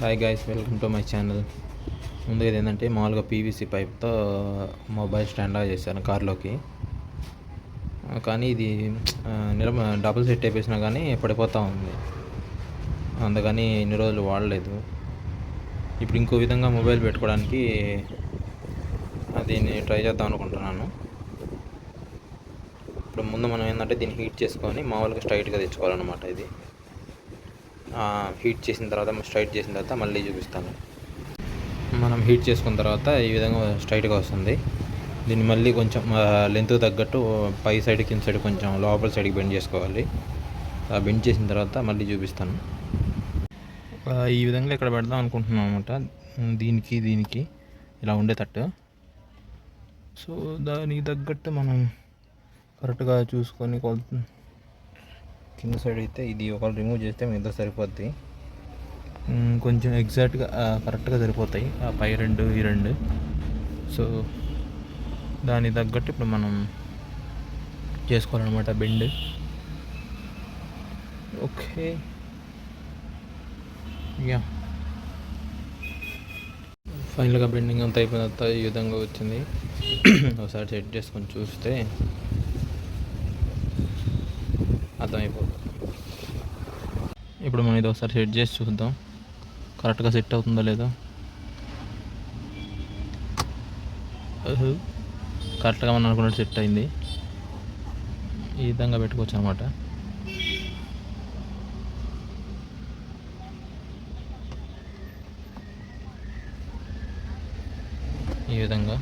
Hi guys, welcome to my channel. ముందుగా ఏంటంటే మామూలుగా పీవీసీ పైప్తో మొబైల్ స్టాండ్ లాగా చేశాను కార్లోకి. కానీ ఇది డబుల్ సెట్ వేసినా కానీ పడిపోతూ ఉంది. అందుకని ఇన్ని రోజులు వాడలేదు. ఇప్పుడు ఇంకో విధంగా మొబైల్ పెట్టుకోవడానికి దీన్ని ట్రై చేద్దాం అనుకుంటున్నాను. ఇప్పుడు ముందు మనం ఏంటంటే దీన్ని హీట్ చేసుకొని మామూలుగా స్ట్రైట్గా తెచ్చుకోవాలన్నమాట. ఇది హీట్ చేసిన తర్వాత స్ట్రైట్ చేసిన తర్వాత మళ్ళీ చూపిస్తాను. మనం హీట్ చేసుకున్న తర్వాత ఈ విధంగా స్ట్రైట్గా వస్తుంది. దీన్ని మళ్ళీ కొంచెం లెంత్ తగ్గట్టు పై సైడ్ కింద సైడ్ కొంచెం లోపల సైడ్కి బెండ్ చేసుకోవాలి. బెండ్ చేసిన తర్వాత మళ్ళీ చూపిస్తాను. ఈ విధంగా ఇక్కడ పెడదాం అనుకుంటున్నాం అనమాట. దీనికి ఇలా ఉండేటట్టు. సో దానికి తగ్గట్టు మనం కరెక్ట్గా చూసుకొని కింద సైడ్ అయితే ఇది ఒకళ్ళు రిమూవ్ చేస్తే మిగతా సరిపోద్ది. కొంచెం ఎగ్జాక్ట్గా కరెక్ట్గా సరిపోతాయి ఆ పై రెండు ఈ రెండు. సో దానికి తగ్గట్టు ఇప్పుడు మనం చేసుకోవాలన్నమాట బెండ్. ఓకే, యా, ఫైనల్గా బెండింగ్ అంతా అయిపోయిన తర్వాత ఈ విధంగా వచ్చింది. ఒకసారి సెట్ చేసుకొని చూస్తే అర్థమైపోతుంది. ఇప్పుడు మనం ఇది ఒకసారి సెట్ చేసి చూద్దాం కరెక్ట్గా సెట్ అవుతుందో లేదో. కరెక్ట్గా మనం అనుకున్నట్టు సెట్ అయింది. ఈ విధంగా పెట్టుకోవచ్చు అనమాట. ఈ విధంగా